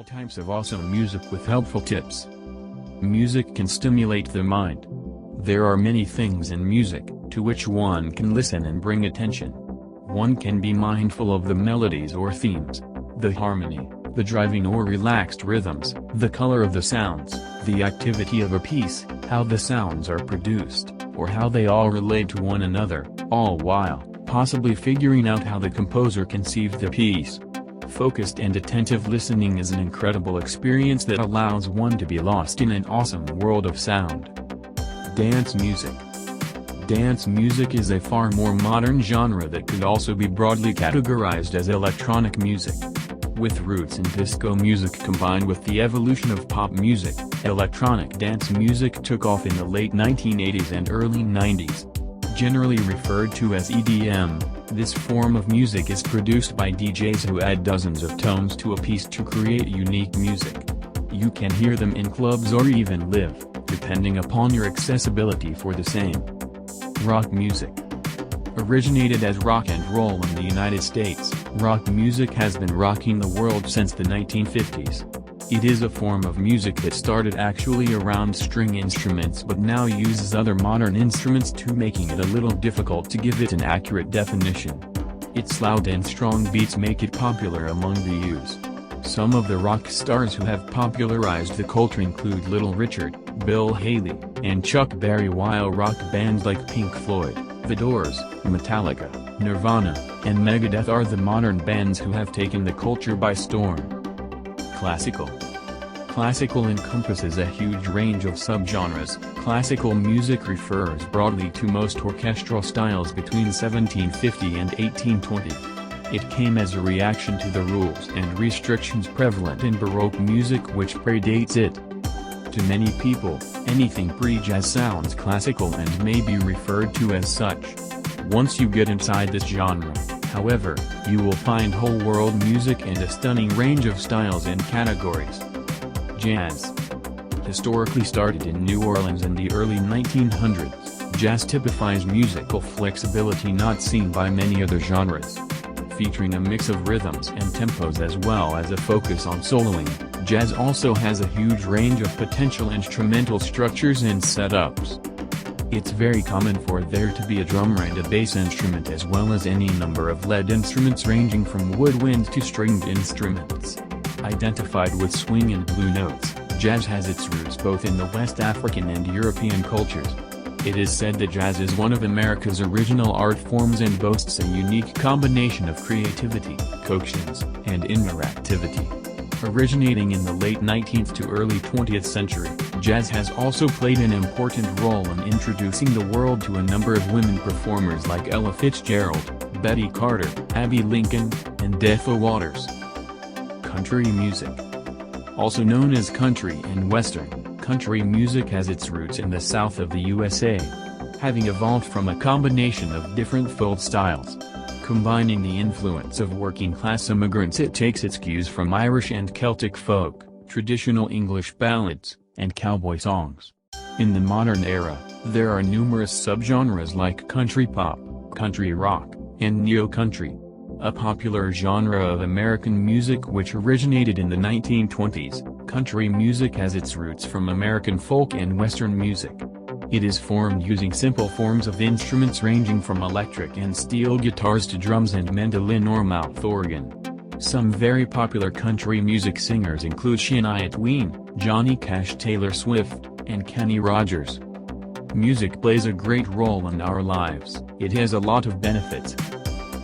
all types of awesome music with helpful tips. Music can stimulate the mind. There are many things in music, to which one can listen and bring attention. One can be mindful of the melodies or themes, the harmony, the driving or relaxed rhythms, the color of the sounds, the activity of a piece, how the sounds are produced, or how they all relate to one another, all while possibly figuring out how the composer conceived the piece. Focused and attentive listening is an incredible experience that allows one to be lost in an awesome world of sound. Dance music. Dance music is a far more modern genre that could also be broadly categorized as electronic music. With roots in disco music combined with the evolution of pop music, electronic dance music took off in the late 1980s and early 90s. Generally referred to as EDM, this form of music is produced by DJs who add dozens of tones to a piece to create unique music. You can hear them in clubs or even live, depending upon your accessibility for the same. Rock music. Originated as rock and roll in the United States, rock music has been rocking the world since the 1950s. It is a form of music that started actually around string instruments but now uses other modern instruments too, making it a little difficult to give it an accurate definition. Its loud and strong beats make it popular among the youths. Some of the rock stars who have popularized the culture include Little Richard, Bill Haley, and Chuck Berry, while rock bands like Pink Floyd, The Doors, Metallica, Nirvana, and Megadeth are the modern bands who have taken the culture by storm. Classical. Classical encompasses a huge range of subgenres. Classical music refers broadly to most orchestral styles between 1750 and 1820. It came as a reaction to the rules and restrictions prevalent in Baroque music, which predates it. To many people, anything pre-jazz sounds classical and may be referred to as such. Once you get inside this genre, however, you will find whole world music and a stunning range of styles and categories. Jazz. Historically started in New Orleans in the early 1900s, jazz typifies musical flexibility not seen by many other genres. Featuring a mix of rhythms and tempos as well as a focus on soloing, jazz also has a huge range of potential instrumental structures and setups. It's very common for there to be a drummer and a bass instrument as well as any number of lead instruments ranging from woodwind to stringed instruments. Identified with swing and blue notes, jazz has its roots both in the West African and European cultures. It is said that jazz is one of America's original art forms and boasts a unique combination of creativity, coactions, and interactivity. Originating in the late 19th to early 20th century, jazz has also played an important role in introducing the world to a number of women performers like Ella Fitzgerald, Betty Carter, Abbey Lincoln, and Ethel Waters. Country music. Also known as country and western, country music has its roots in the south of the USA. Having evolved from a combination of different folk styles. Combining the influence of working-class immigrants, it takes its cues from Irish and Celtic folk, traditional English ballads, and cowboy songs. In the modern era, there are numerous subgenres like country pop, country rock, and neo-country. A popular genre of American music which originated in the 1920s, country music has its roots from American folk and Western music. It is formed using simple forms of instruments ranging from electric and steel guitars to drums and mandolin or mouth organ. Some very popular country music singers include Shania Twain, Johnny Cash, Taylor Swift, and Kenny Rogers. Music plays a great role in our lives. It has a lot of benefits.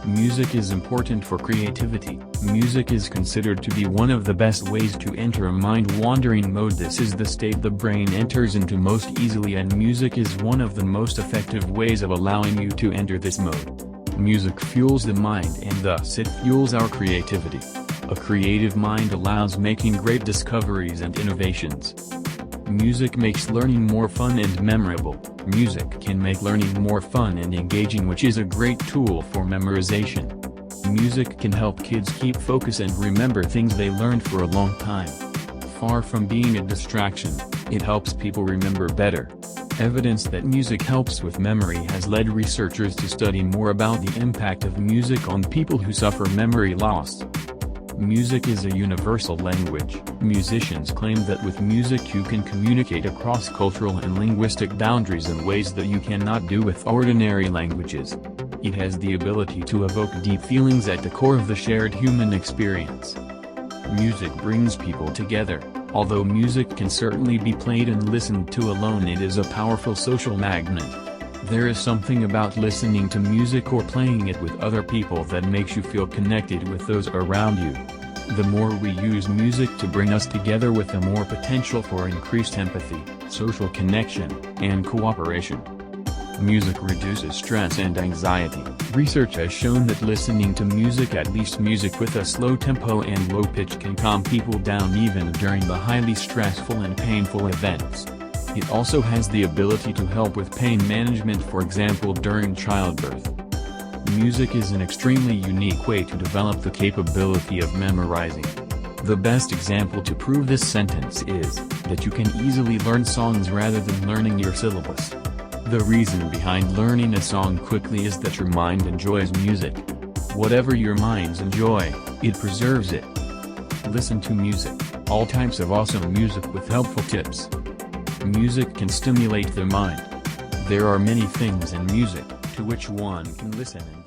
Music is important for creativity. Music is considered to be one of the best ways to enter a mind-wandering mode. This is the state the brain enters into most easily, and music is one of the most effective ways of allowing you to enter this mode. Music fuels the mind and thus it fuels our creativity. A creative mind allows making great discoveries and innovations. Music makes learning more fun and memorable. Music can make learning more fun and engaging, which is a great tool for memorization. Music can help kids keep focus and remember things they learned for a long time. Far from being a distraction, it helps people remember better. Evidence that music helps with memory has led researchers to study more about the impact of music on people who suffer memory loss. Music is a universal language. Musicians claim that with music you can communicate across cultural and linguistic boundaries in ways that you cannot do with ordinary languages. It has the ability to evoke deep feelings at the core of the shared human experience. Music brings people together. Although music can certainly be played and listened to alone, it is a powerful social magnet. There is something about listening to music or playing it with other people that makes you feel connected with those around you. The more we use music to bring us together, with the more potential for increased empathy, social connection, and cooperation. Music reduces stress and anxiety. Research has shown that listening to music, at least music with a slow tempo and low pitch, can calm people down even during the highly stressful and painful events. It also has the ability to help with pain management, for example during childbirth. Music is an extremely unique way to develop the capability of memorizing. The best example to prove this sentence is that you can easily learn songs rather than learning your syllabus. The reason behind learning a song quickly is that your mind enjoys music. Whatever your minds enjoy, it preserves it. Listen to music, all types of awesome music with helpful tips. Music can stimulate the mind. There are many things in music, to which one can listen and